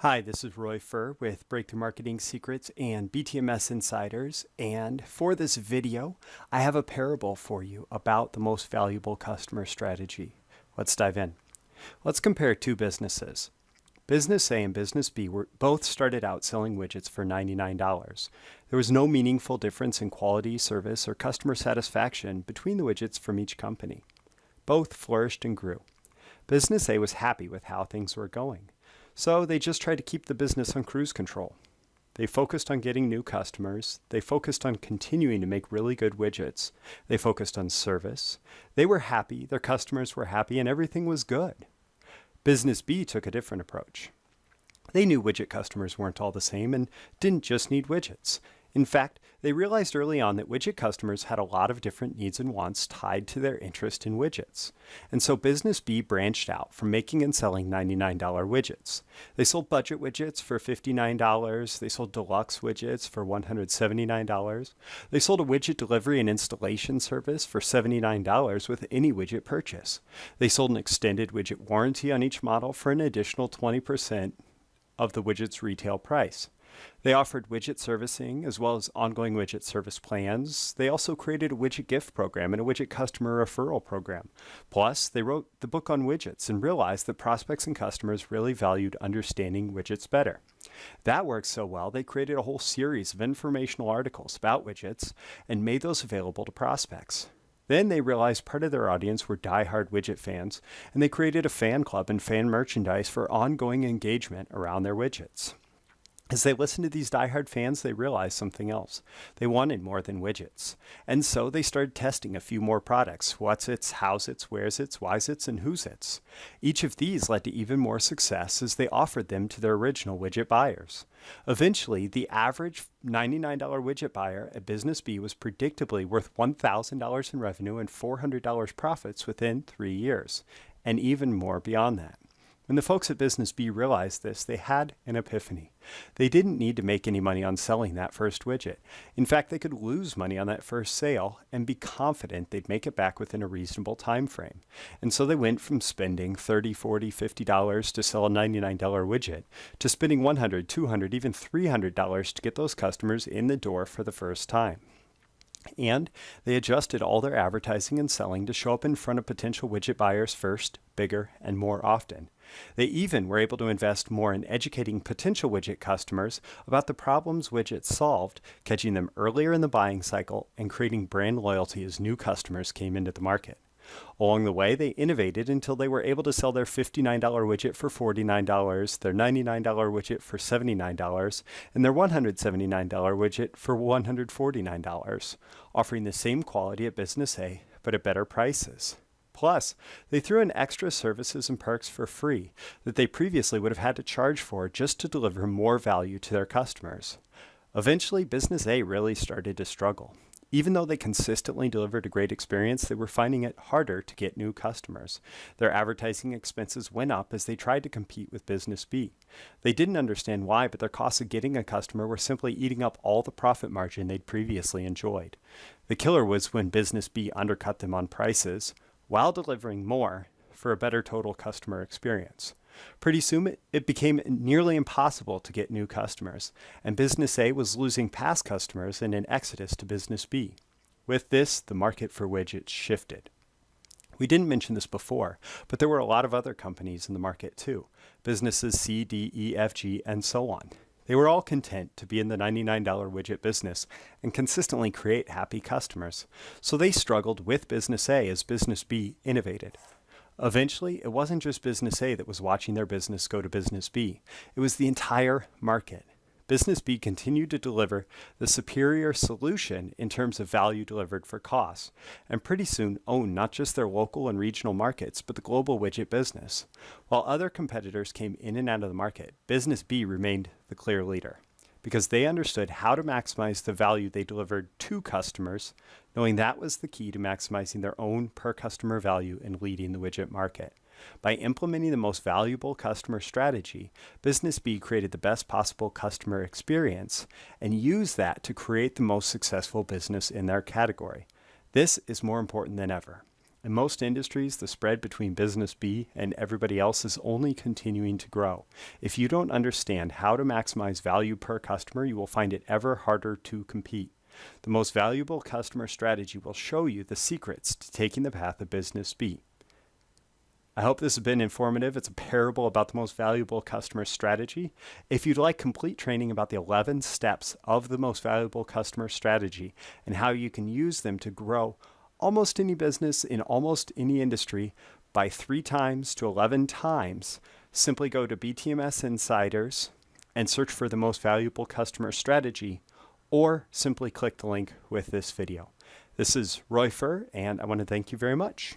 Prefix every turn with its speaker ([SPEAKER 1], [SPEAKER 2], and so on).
[SPEAKER 1] Hi, this is Roy Furr with Breakthrough Marketing Secrets and BTMS Insiders. And for this video, I have a parable for you about the most valuable customer strategy. Let's dive in. Let's compare two businesses. Business A and Business B were both started out selling widgets for $99. There was no meaningful difference in quality, service, or customer satisfaction between the widgets from each company. Both flourished and grew. Business A was happy with how things were going. So they just tried to keep the business on cruise control. They focused on getting new customers. They focused on continuing to make really good widgets. They focused on service. They were happy, their customers were happy, and everything was good. Business B took a different approach. They knew widget customers weren't all the same and didn't just need widgets. In fact, they realized early on that widget customers had a lot of different needs and wants tied to their interest in widgets. And so Business B branched out from making and selling $99 widgets. They sold budget widgets for $59. They sold deluxe widgets for $179. They sold a widget delivery and installation service for $79 with any widget purchase. They sold an extended widget warranty on each model for an additional 20% of the widget's retail price. They offered widget servicing as well as ongoing widget service plans. They also created a widget gift program and a widget customer referral program. Plus, they wrote the book on widgets and realized that prospects and customers really valued understanding widgets better. That worked so well, they created a whole series of informational articles about widgets and made those available to prospects. Then they realized part of their audience were die-hard widget fans, and they created a fan club and fan merchandise for ongoing engagement around their widgets. As they listened to these diehard fans, they realized something else. They wanted more than widgets. And so they started testing a few more products. What's its, how's its, where's its, why's its, and who's its. Each of these led to even more success as they offered them to their original widget buyers. Eventually, the average $99 widget buyer at Business B was predictably worth $1,000 in revenue and $400 profits within 3 years, and even more beyond that. When the folks at Business B realized this, they had an epiphany. They didn't need to make any money on selling that first widget. In fact, they could lose money on that first sale and be confident they'd make it back within a reasonable time frame. And so they went from spending $30, $40, $50 to sell a $99 widget to spending $100, $200, even $300 to get those customers in the door for the first time. And they adjusted all their advertising and selling to show up in front of potential widget buyers first, bigger, and more often. They even were able to invest more in educating potential widget customers about the problems widgets solved, catching them earlier in the buying cycle, and creating brand loyalty as new customers came into the market. Along the way, they innovated until they were able to sell their $59 widget for $49, their $99 widget for $79, and their $179 widget for $149, offering the same quality at Business A, but at better prices. Plus, they threw in extra services and perks for free that they previously would have had to charge for just to deliver more value to their customers. Eventually, Business A really started to struggle. Even though they consistently delivered a great experience, they were finding it harder to get new customers. Their advertising expenses went up as they tried to compete with Business B. They didn't understand why, but their costs of getting a customer were simply eating up all the profit margin they'd previously enjoyed. The killer was when Business B undercut them on prices, while delivering more for a better total customer experience. Pretty soon, it became nearly impossible to get new customers, and Business A was losing past customers in an exodus to Business B. With this, the market for widgets shifted. We didn't mention this before, but there were a lot of other companies in the market too, businesses C, D, E, F, G, and so on. They were all content to be in the $99 widget business and consistently create happy customers, so they struggled with Business A as Business B innovated. Eventually, it wasn't just Business A that was watching their business go to Business B. It was the entire market. Business B continued to deliver the superior solution in terms of value delivered for costs, and pretty soon owned not just their local and regional markets, but the global widget business. While other competitors came in and out of the market, Business B remained the clear leader, because they understood how to maximize the value they delivered to customers, knowing that was the key to maximizing their own per customer value and leading the widget market. By implementing the most valuable customer strategy, Business B created the best possible customer experience and used that to create the most successful business in their category. This is more important than ever. In most industries, the spread between business B and everybody else is only continuing to grow. If you don't understand how to maximize value per customer, you will find it ever harder to compete. The most valuable customer strategy will show you the secrets to taking the path of business B. I hope this has been informative. It's a parable about the most valuable customer strategy. If you'd like complete training about the 11 steps of the most valuable customer strategy and how you can use them to grow almost any business in almost any industry by 3 times to 11 times, simply go to BTMS Insiders and search for the most valuable customer strategy, or simply click the link with this video. This is Roy Furr, and I want to thank you very much.